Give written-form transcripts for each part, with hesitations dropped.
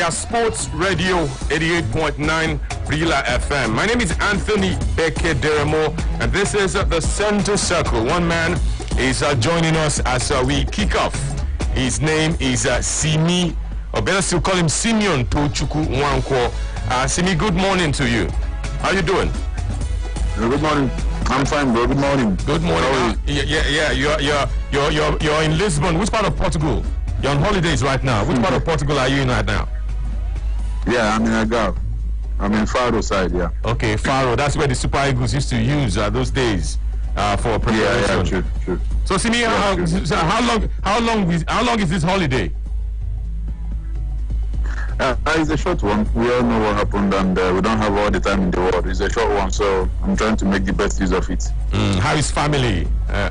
Sports Radio 88.9 Rila FM. My name is Anthony Beke Deremo, and this is the Center Circle. One man is joining us as we kick off. His name is Simi, or better still call him Simeon Tochukwu Nwankwo. Simi, good morning to you. How you doing? Good morning. I'm fine, bro. Good morning. Good morning. Yeah. You're in Lisbon. Which part of Portugal? You're on holidays right now. Which part of Portugal are you in right now? Yeah, I'm in Algarve. I'm in Faro side, yeah. Okay, Faro. That's where the Super Eagles used to use those days for preparation. Yeah, true. So, Simi, how long is this holiday? It's a short one. We all know what happened, and we don't have all the time in the world. It's a short one, so I'm trying to make the best use of it. How is family? How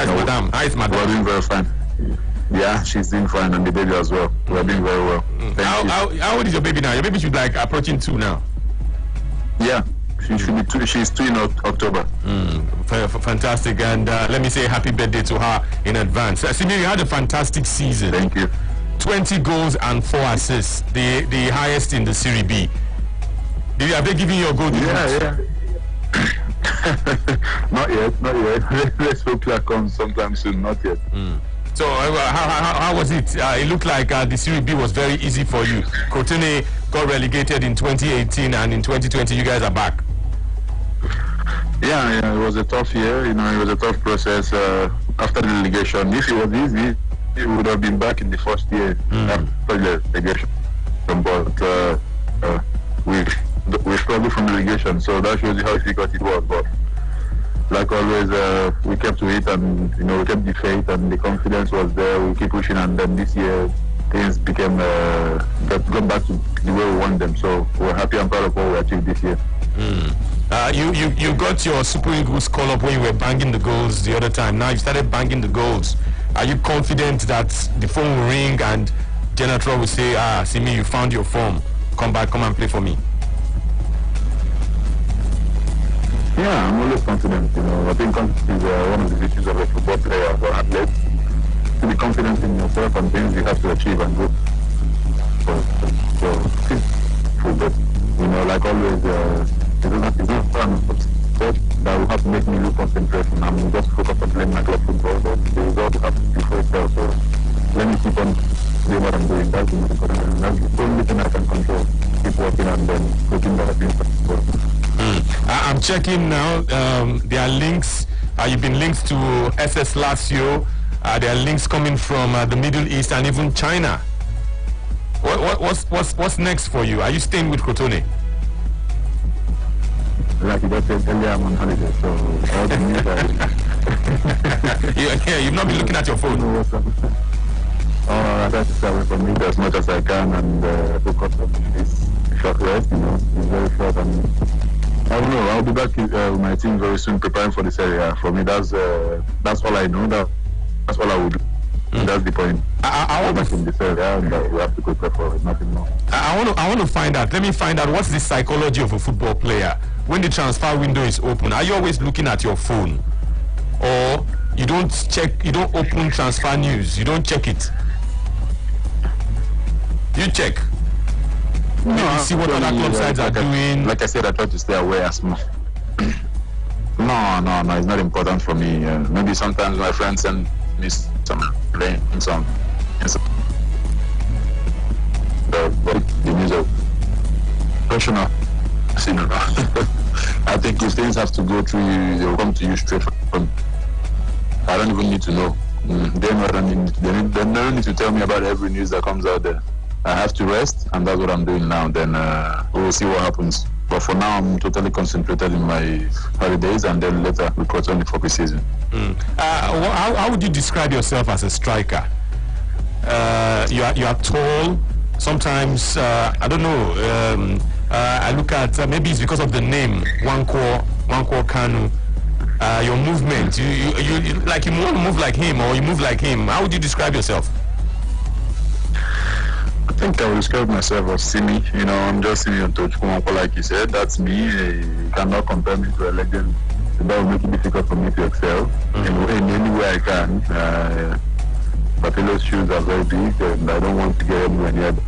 is Madam? We're doing very fine. Yeah, she's doing fine, and the baby as well. We're doing very well. How old is your baby now? Your baby should be like approaching 2 now. Yeah, she should be 2. She's 2 in October. Fantastic, and let me say happy birthday to her in advance. Simi, you had a fantastic season. Thank you. 20 goals and 4 assists, the highest in the Serie B. Have they given you a goal? Yeah. Not yet. Let's hope that comes sometime soon. Not yet. So how was it? It looked like the Serie B was very easy for you. Crotone got relegated in 2018, and in 2020 you guys are back. Yeah, it was a tough year. It was a tough process after the relegation. If it was easy, it would have been back in the first year after the relegation. But we struggled from the relegation, so that shows you how difficult it was. But like always, we kept to it, and we kept the faith, and the confidence was there. We keep pushing, and then this year things became got back to the way we want them. So we're happy and proud of what we achieved this year. You got your Super Eagles call up when you were banging the goals the other time. Now you started banging the goals. Are you confident that the phone will ring and Genatro will say, Simi, you found your form. Come back, come and play for me? Yeah, I'm always confident. I think confidence is one of the virtues of a football player or athlete. To be confident in yourself and things you have to achieve and go. But like always, it's not fun. That will have to make me lose concentration. I'm just focused on playing my club football, but the result will have to be for itself. So let me keep on doing what I'm doing. That's the most important. That's the only thing I can control. Keep working and then hoping that I can football. I'm checking now. There are links. You've been linked to SS Lazio. There are links coming from the Middle East and even China. What's next for you? Are you staying with Crotone? Like you just said earlier, I'm on holiday, so all the news you've not been looking at your phone. I try to stay away from it as much as I can and focus on this short rest. It's very short, and I don't know. I'll be back with my team very soon, preparing for the Serie A. For me, that's all I know. That's all I will do. That's the point. I want back in the Serie A, and we have to prepare for it. Nothing more. I want to find out. Let me find out what's the psychology of a football player when the transfer window is open. Are you always looking at your phone, or you don't check? You don't open transfer news. You don't check it. You check. No, you see what other club sides are doing. Like I said, I try to stay away as much. No, it's not important for me. Maybe sometimes my friends send me some the news of professional. I think if things have to go through you, they will come to you straight from. I don't even need to know. They don't need to tell me about every news that comes out there. I have to rest, and that's what I'm doing now. Then we will see what happens. But for now, I'm totally concentrated in my holidays, and then later we continue for pre-season. How would you describe yourself as a striker? You are tall. Sometimes I don't know. I look at maybe it's because of the name Nwankwo Kanu. Your movement, you like you want to move like him, or you move like him. How would you describe yourself? I think I would describe myself as Simi. I'm just Simeon Tochukwu Nwankwo, like you said. That's me. You cannot compare me to a legend. That will make it difficult for me to excel in any way I can. Batello's shoes are very big, and I don't want to get anywhere near them.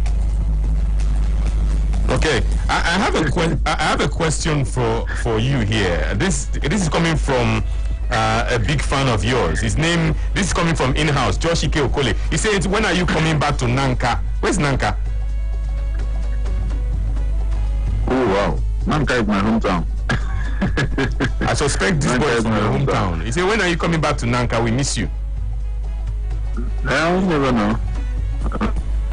Okay, I have a question for you here. This is coming from a big fan of yours. This is coming from in-house, Josh Ike Okole. He says, when are you coming back to Nanka? Where's Nanka? Oh wow, Nanka is my hometown. I suspect this boy is from your hometown. He said, when are you coming back to Nanka? We miss you. I never know.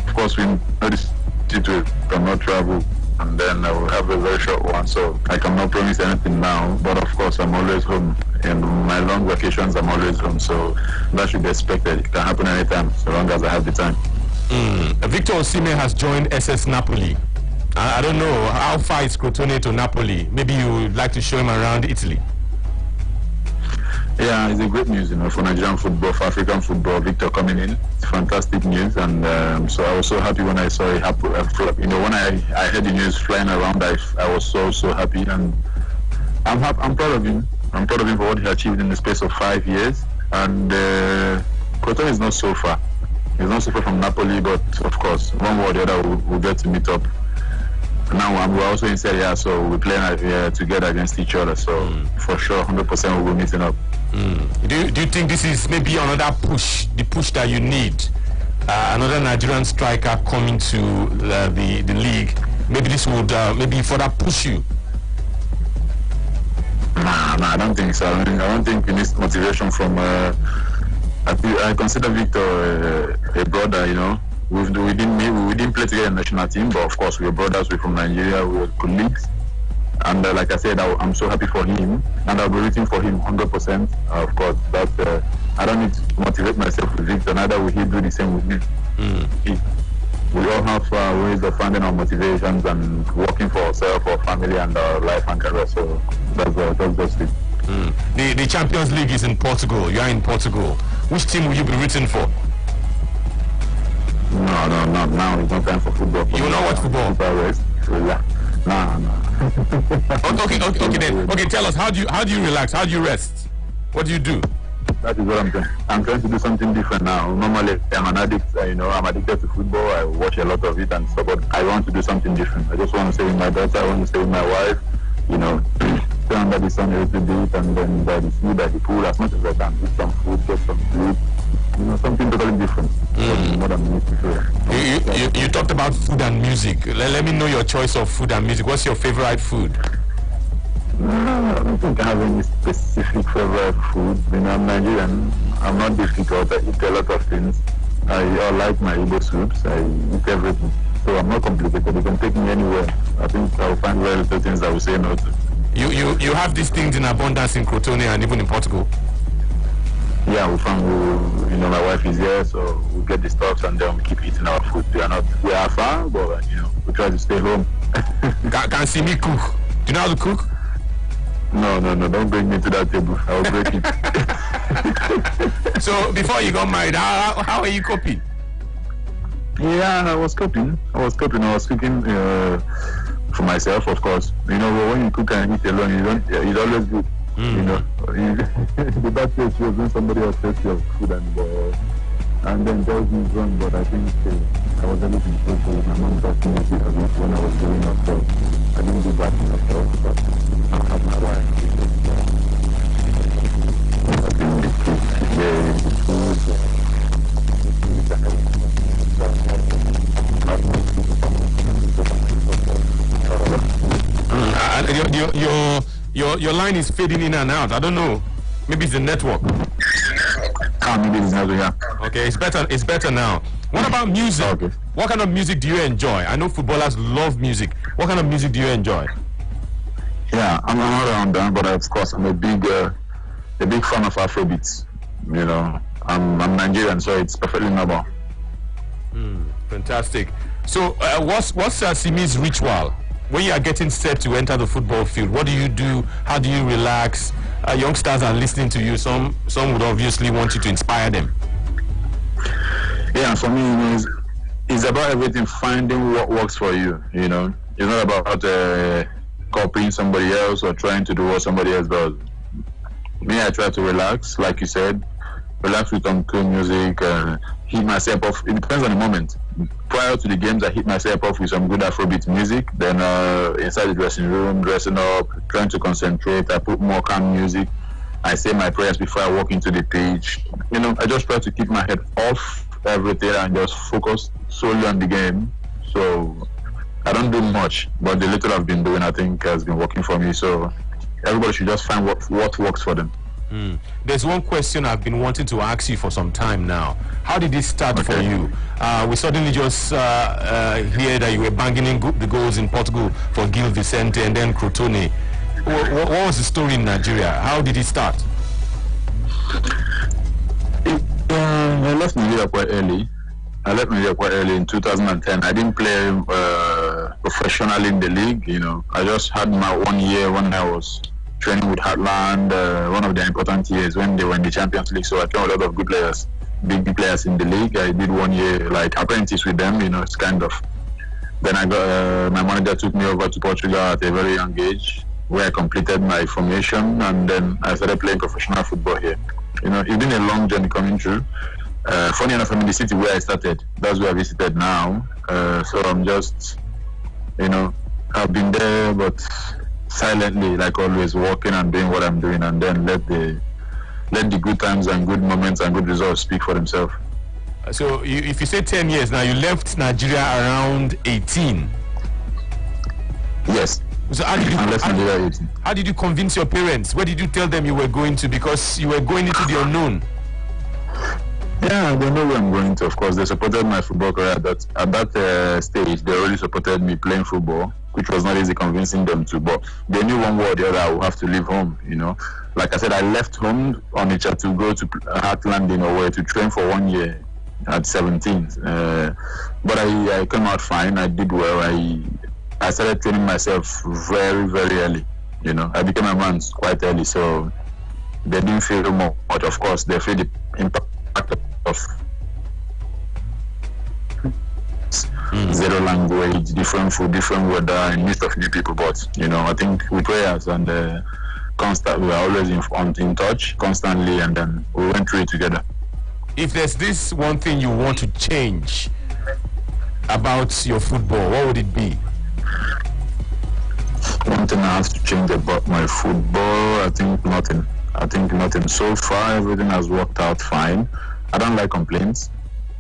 Of course, we know this situation cannot travel, and then I will have a very short one, so I cannot promise anything now. But of course, I'm always home. In my long vacations, I'm always home, so that should be expected. It can happen anytime, so long as I have the time. Victor Osimhen has joined SS Napoli. I don't know how far is Crotone to Napoli. Maybe you would like to show him around Italy. Yeah, it's a great news, for Nigerian football, for African football. Victor coming in, it's fantastic news, and so I was so happy when I saw it happen. When I heard the news flying around, I was so happy, and I'm proud of him. I'm proud of him for what he achieved in the space of 5 years, and Crotone is not so far. He's not so far from Napoli, but of course, one way or the other, we'll get to meet up. Now we're also in Serie A, so we're playing together against each other. So for sure, 100% we'll be meeting up. Do you think this is maybe another push, the push that you need? Another Nigerian striker coming to the league. Maybe this would maybe further push you. Nah, I don't think so. I don't think we need motivation from. I consider Victor a brother. We didn't play together in the national team, but of course we're brothers. We're from Nigeria. We're colleagues, and like I said, I'm so happy for him, and I'll be rooting for him 100%. Of course, that I don't need to motivate myself with Victor. Neither will he do the same with me. We all have ways of finding our motivations and working for ourselves, our family, and our life and career. So that's just it. The Champions League is in Portugal. You are in Portugal. Which team will you be rooting for? No, now it's not time for football. You know what football? Rest. Relax. No. Okay then. Okay, tell us, how do you relax? How do you rest? What do you do? That is what I'm doing. I'm trying to do something different now. Normally, I'm an addict. I'm addicted to football. I watch a lot of it and stuff, but I want to do something different. I just want to stay with my daughter. I want to stay with my wife. Stay under the sun a little bit, and then by the sea, by the pool, as much as I can. Eat some food, get some sleep. Something totally different. More than you talked about food and music. Let me know your choice of food and music. What's your favorite food? I don't think I have any specific favorite food. I'm Nigerian. I'm not difficult. I eat a lot of things. I like my Igbo soups. I eat everything. So I'm not complicated. You can take me anywhere. I think I'll find very little things I will say no to. You have these things in abundance in Crotone and even in Portugal? Yeah, my wife is here, so we get the stuff and then we keep eating our food. We are far, but we try to stay home. Can see me cook? Do you know how to cook? No, don't bring me to that table. I'll break it. So before you got married, how are you coping? Yeah, I was cooking. I was cooking for myself, of course. When you cook and eat alone, it's always good. The bad place was when somebody else takes your food and then tells me it's wrong, but I think I was able to show with my mom that when I was growing up, so I didn't do that to myself, but I have my wife. I think the food, your line is fading in and out. I don't know. Maybe it's the network. Maybe it's network, yeah. Okay, it's better now. What about music? Okay. What kind of music do you enjoy? I know footballers love music. What kind of music do you enjoy? Yeah, I'm all around that, but of course I'm a big fan of Afrobeats. I'm Nigerian, so it's perfectly normal. Fantastic. So, what's Simi's ritual? When you are getting set to enter the football field, what do you do? How do you relax? Youngsters are listening to you. Some would obviously want you to inspire them. Yeah, for me, it's about everything, finding what works for you. It's not about copying somebody else or trying to do what somebody else does. Me, I try to relax, like you said. relax with some cool music, hit myself off. It depends on the moment. Prior to the games, I hit myself off with some good Afrobeat music. Then inside the dressing room, dressing up, trying to concentrate. I put more calm music. I say my prayers before I walk into the pitch. I just try to keep my head off everything and just focus solely on the game. So I don't do much, but the little I've been doing, I think, has been working for me. So everybody should just find what works for them. There's one question I've been wanting to ask you for some time now. How did it start for you? We suddenly just hear that you were banging in the goals in Portugal for Gil Vicente and then Crotone. What was the story in Nigeria? How did it start? I left Nigeria quite early. In 2010. I didn't play professionally in the league. I just had my 1 year when I was training with Heartland, one of the important years when they were in the Champions League. So I trained a lot of good players, big players in the league. I did 1 year like apprentice with them. It's kind of. Then I got my manager took me over to Portugal at a very young age, where I completed my formation, and then I started playing professional football here. It's been a long journey coming through. Funny enough, I'm in the city where I started. That's where I visited now. So I'm just, I've been there, but silently, like always, working and doing what I'm doing, and then let the good times and good moments and good results speak for themselves. So if you say 10 years now, you left Nigeria around 18. Yes. So how did you convince your parents? Where did you tell them you were going to? Because you were going into the unknown. Yeah, they know where I'm going to. Of course, they supported my football career. At that stage, they already supported me playing football, which was not easy convincing them to. But they knew one way or the other I would have to leave home. Like I said, I left home on Onitsha to go to Heartland in a way to train for 1 year at 17. But I came out fine. I did well. I started training myself very, very early. I became a man quite early, so they didn't feel much. Of course, they feel the impact of zero language, different food, different weather, in midst of new people. But I think with prayers and we were always in touch constantly, and then we went through it together. If there's this one thing you want to change about your football, what would it be? One thing I have to change about my football, I think nothing. So far, everything has worked out fine. I don't like complaints.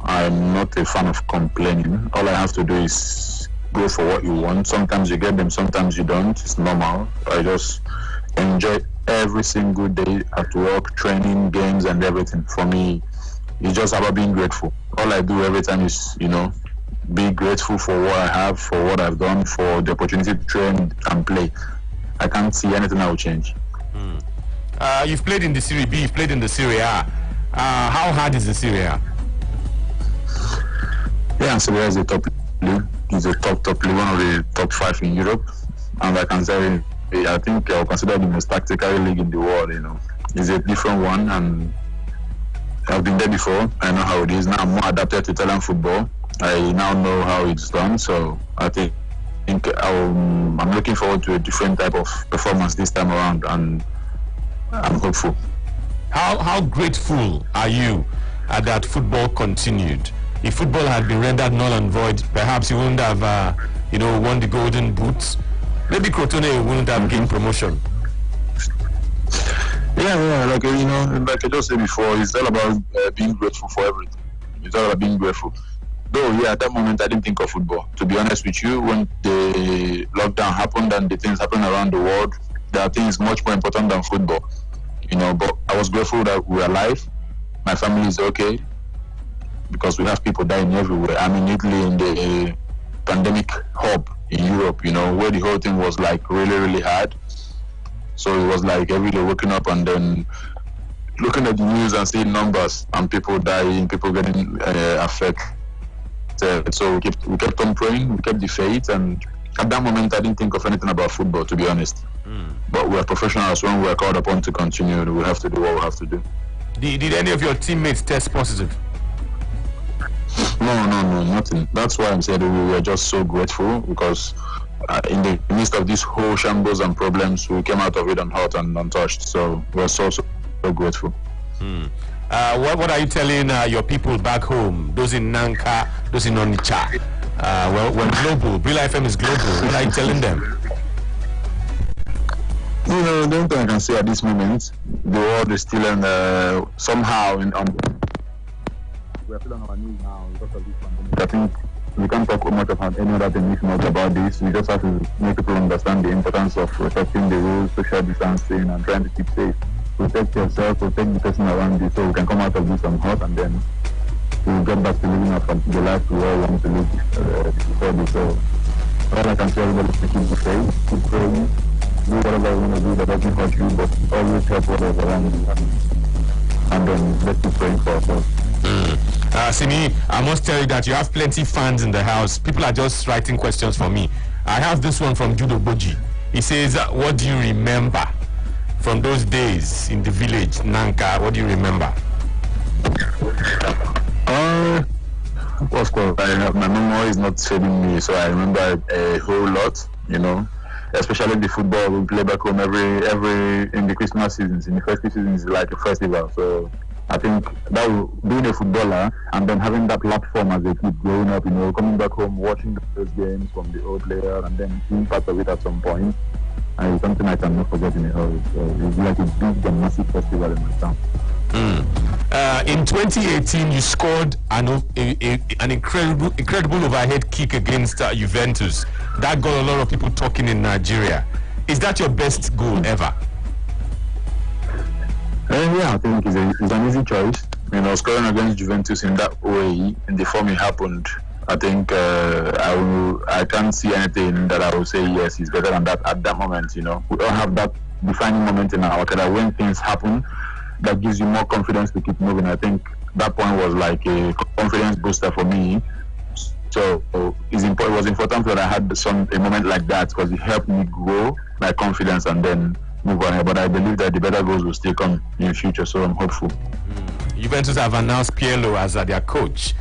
I'm not a fan of complaining. All I have to do is go for what you want. Sometimes you get them, sometimes you don't. It's normal. I just enjoy every single day at work, training, games, and everything. For me, it's just about being grateful. All I do every time is, be grateful for what I have, for what I've done, for the opportunity to train and play. I can't see anything I will change. You've played in the Serie B, you've played in the Serie A. How hard is the Serie A? Yeah, Serie A is a top league. It's a top league, one of the top 5 in Europe. And I can say, I think I'll consider the most tactical league in the world. It's a different one, and I've been there before. I know how it is. Now I'm more adapted to Italian football. I now know how it's done, so I think I'm looking forward to a different type of performance this time around, and I'm hopeful. How grateful are you that football continued? If football had been rendered null and void, perhaps you wouldn't have, won the Golden Boots. Maybe Crotone wouldn't have gained promotion. Yeah, like I just said before, it's all about being grateful for everything. It's all about being grateful. Though, yeah, at that moment I didn't think of football. To be honest with you, when the lockdown happened and the things happened around the world, there are things much more important than football. But I was grateful that we're alive. My family is okay, because we have people dying everywhere. I'm in Italy, in the pandemic hub in Europe, where the whole thing was like really, really hard. So it was like every day waking up and then looking at the news and seeing numbers and people dying, people getting affected. So we kept on praying, we kept the faith, and at that moment I didn't think of anything about football, to be honest. But we're professionals. When we're called upon to continue, we have to do what we have to do. Did any of your teammates test positive? No, nothing. That's why I'm saying we were just so grateful, because in the midst of this whole shambles and problems, we came out of it unhurt and untouched. So we're so grateful. What are you telling your people back home? Those in Nanka, those in Onitsha. Well, when global, Brila FM is global. What are you telling them? You know, the only thing I can say at this moment, the world is still in somehow in. We are still on our knees now because of this pandemic. I think we can't talk much about any other thing if not about this. We just have to make people understand the importance of respecting the rules, social distancing, and trying to keep safe. Protect yourself, protect the person around you, so we can come out of this hot, and then we'll get back to living the life we all want to live before this. So all I can tell everybody is to keep safe, keep praying, do whatever you want to do that doesn't hurt you, but always help others around you. And then let's keep praying for ourselves. Simi, I must tell you that you have plenty fans in the house. People are just writing questions for me. I have this one from Judo Boji. He says, what do you remember from those days in the village, Nanka? What do you remember? Of course, my memory is not failing me, so I remember a whole lot, you know, especially the football we play back home every in the Christmas seasons, in the festive seasons, is like a festival. So I think that being a footballer and then having that platform as a kid growing up, you know, coming back home, watching those games from the old player and then being part of it at some point, and it's something I cannot forget in a hurry. So it's like a big and massive festival in my town. In 2018, you scored an incredible overhead kick against Juventus. That got a lot of people talking in Nigeria. Is that your best goal ever? Yeah, I think it's an easy choice. You know, scoring against Juventus in that way, in the form it happened, I think I can't see anything that I will say, yes, it's better than that at that moment, you know. We all have that defining moment in our career when things happen that gives you more confidence to keep moving. I think that point was like a confidence booster for me. So it was important that I had a moment like that because it helped me grow my confidence and then move on. But I believe that the better goals will still come in the future, so I'm hopeful. Juventus have announced Pirlo as their coach.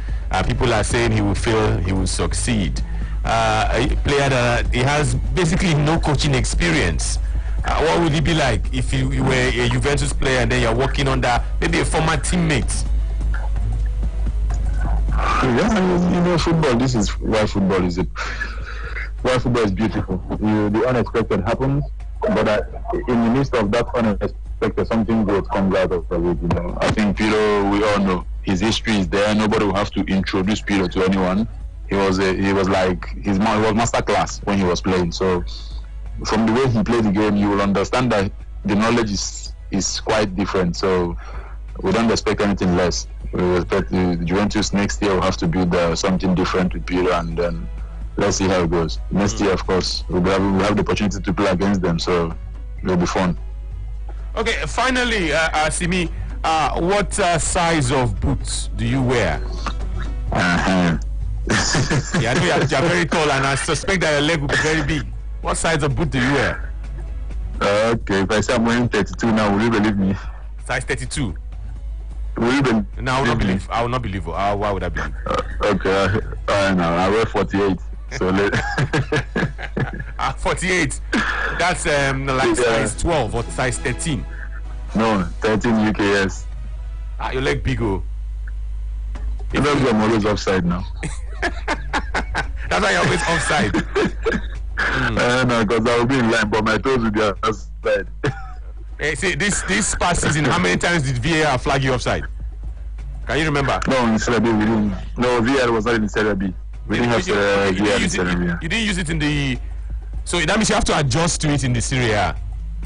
People are saying he will fail, he will succeed. A player that he has basically no coaching experience. What would it be like if you were a Juventus player and then you're working under maybe a former teammate? Yeah, you know, football. This is why football is beautiful. The unexpected happens, but in the midst of that unexpected, something good comes out of it. You know, I think Pirlo, we all know his history is there. Nobody will have to introduce Pirlo to anyone. He was master class when he was playing. So from the way he played the game, you will understand that the knowledge is quite different. So we don't expect anything less. We expect the Juventus next year will have to build something different with Pirlo, and then let's see how it goes. Next year, of course, we'll have the opportunity to play against them, so it'll be fun. Okay, finally, Simi, what size of boots do you wear? Uh-huh. Yeah, I know you're very tall, and I suspect that your leg will be very big. What size of boot do you wear? Okay, if I say I'm wearing 32 now, will you believe me? Size 32. Will you believe? No, I will not believe. I will not believe. Why would I believe? Okay, no, I wear 48. So 48. That's like size 12 or size 13. No, 13 UKS. Your leg big, oh. You know I'm always offside now. That's why you're always offside. No, because I will be in line, but my toes will be outside. Hey, see, this past season, how many times did VAR flag you offside? Can you remember? No, in Serie B we didn't. No, VAR was not in Serie B. We didn't have VAR in Serie B. You didn't use it in the. So that means you have to adjust to it in the Serie A.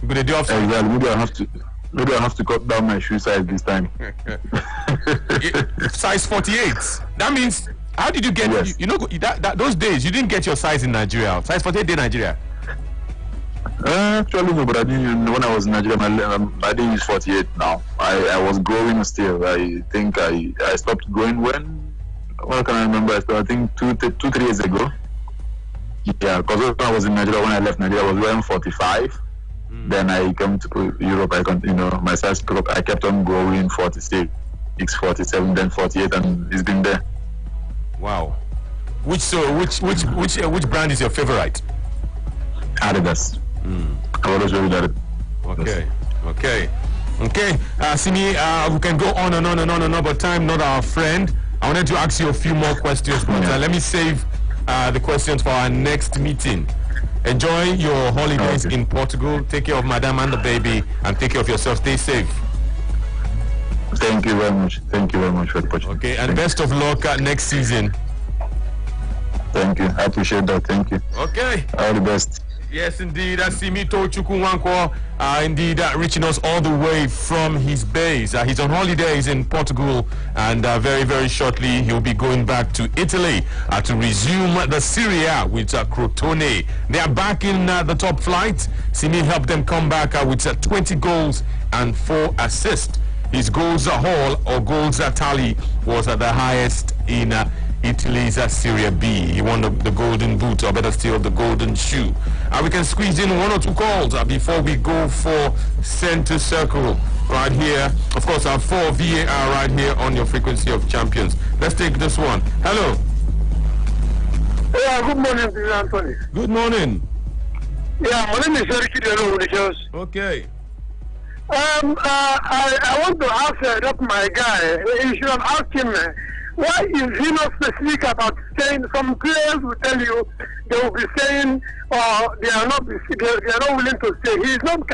But they do offside. Exactly. Maybe I have to cut down my shoe size this time. Size 48. That means. How did you get? Yes. You know those days you didn't get your size in Nigeria. Size 48 in Nigeria. Actually no, but I didn't. When I was in Nigeria, I didn't use 48. Now I was growing still. I think I stopped growing when? What can I remember? I think 2-3 years ago. Yeah, because when I was in Nigeria, when I left Nigeria, I was wearing 45. Then I came to Europe. My size I kept on growing 46, 47, then 48, and it's been there. Wow. Which brand is your favorite? Adidas. I always wear Adidas. Okay. Okay, Simi, we can go on and on and on and on, but time not our friend. I wanted to ask you a few more questions, but let me save the questions for our next meeting. Enjoy your holidays in Portugal. Take care of Madame and the baby, and take care of yourself. Stay safe. Thank you very much. Thank you very much for the opportunity. Okay, and best of luck next season. Thank you. I appreciate that. Thank you. Okay. All the best. Yes, indeed. Simi Tochukwu indeed reaching us all the way from his base. He's on holidays in Portugal, and very, very shortly he'll be going back to Italy to resume the Serie A with Crotone. They are back in the top flight. Simi helped them come back with 20 goals and 4 assists. His goals haul or goals tally was the highest in Italy's Serie B. He won the golden boot, or better still, the golden shoe. We can squeeze in 1 or 2 calls before we go for Center Circle right here. Of course, our 4 VAR right here on your Frequency of Champions. Let's take this one. Hello. Yeah, good morning, Mr. Anthony. Good morning. Yeah, my name is Eric Delo. Okay. I want to ask that my guy. You should have asked him why is he not specific about saying. Some players will tell you they will be saying, or they are not willing to say. He is not.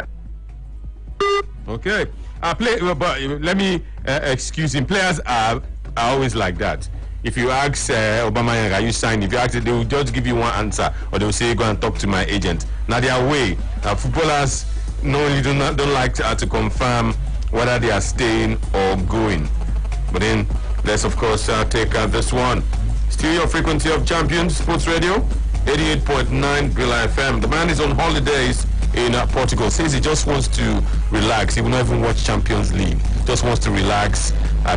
Okay. But let me excuse him. Players are always like that. If you ask Obama, are you signed? If you ask it, they will just give you one answer, or they will say, go and talk to my agent. Now their way. Footballers normally don't like to confirm whether they are staying or going. But then let's of course take this one. Still your Frequency of Champions, Sports Radio, 88.9 Brilla FM. The man is on holidays in Portugal. Says he just wants to relax. He will not even watch Champions League. Just wants to relax,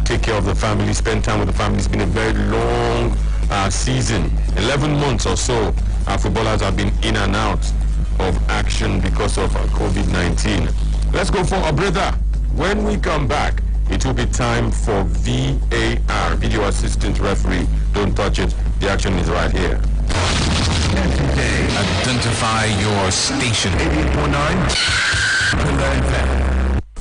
take care of the family, spend time with the family. It's been a very long season, 11 months or so. Footballers have been in and out of action because of COVID-19. Let's go for a breather. When we come back, it will be time for VAR, Video Assistant Referee. Don't touch it. The action is right here. Identify your station. 88.9.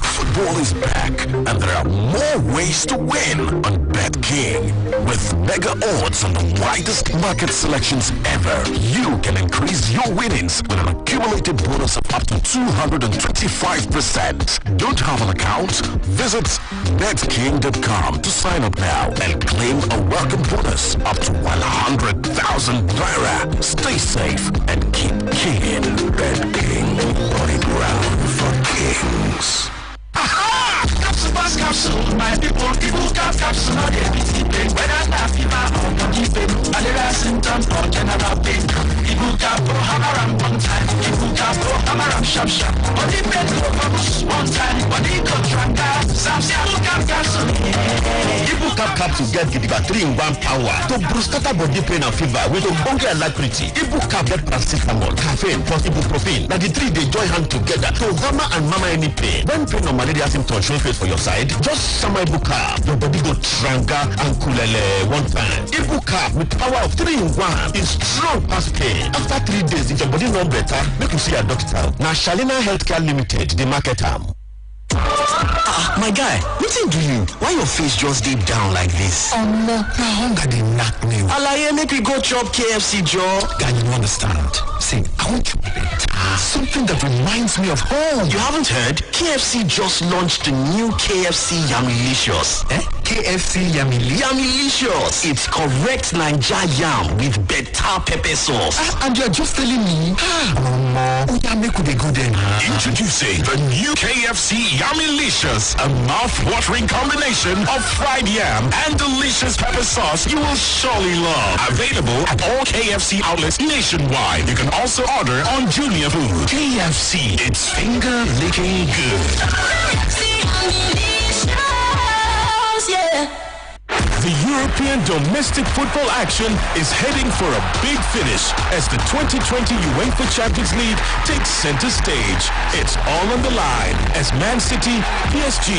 Football is back, and there are more ways to win on BetKing. With mega odds and the widest market selections ever, you can increase your winnings with an accumulated bonus of up to 225%. Don't have an account? Visit BetKing.com to sign up now and claim a welcome bonus up to 100,000 naira. Stay safe and keep kinging. BetKing, on ground for kings. Aha! Capsule, my people capsule, not everything pain. Whether it's fever or body pain, malaria symptoms or general pain. People cap, hammer and one time. People cap, hammer and sharp. Body pain go focus one time. Body go tranga. Some capsule. People capsule get Gidiga 3-in-1 power to boost body pain and fever with a bungy alacrity. People cap get paracetamol, caffeine, plus ibuprofen. Now the three they join hand together to hammer and mama any pain. When pain or malaria symptoms show face for your side, just summon Ibucap. Your body go tranga and kulele one time. Ibucap with power of 3-in-1 is strong past pain. After 3 days, if your body no better, make you see a doctor. Now Shalina Healthcare Limited, the market arm. My guy, wetin do you? Why your face just deep down like this? My hunger dey knack me. Alaye, make we go chop KFC, Joe. Guy, you don't understand. See, I want to something that reminds me of home. You haven't heard? KFC just launched the new KFC Yamilicious. KFC Yamilicious. It's correct Naija yam with better pepper sauce. And you're just telling me? Make we go then. Introducing the new KFC Yamilicious, a mouth-watering combination of fried yam and delicious pepper sauce you will surely love. Available at all KFC outlets nationwide. You can also order on Junior Food. KFC, it's finger-licking good. The European domestic football action is heading for a big finish as the 2020 UEFA Champions League takes center stage. It's all on the line as Man City, PSG,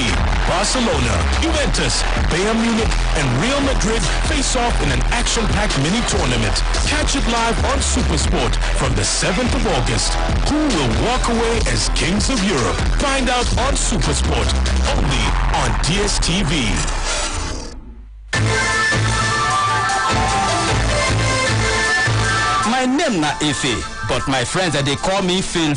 Barcelona, Juventus, Bayern Munich, and Real Madrid face off in an action-packed mini-tournament. Catch it live on SuperSport from the 7th of August. Who will walk away as kings of Europe? Find out on SuperSport, only on DSTV. My name na Ife, but my friends they call me Phil.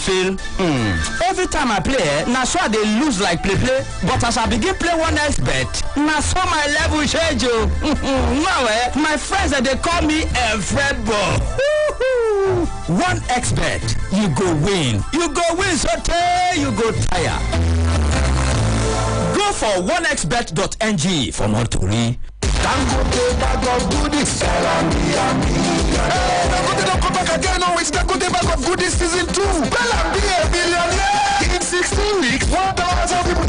Every time I play, na so I dey lose like play. But as I begin play 1xBet, na so my level change. Now my friends they call me Efrebo. 1xBet, you go win. You go win so you go tire. Go for 1xBet.ng for more tori. Dangote bag of goodies. Dangote don't come back again. No, it's Dangote bag of goodies season 2. Bella be a billionaire in 16 weeks. 1,000 people.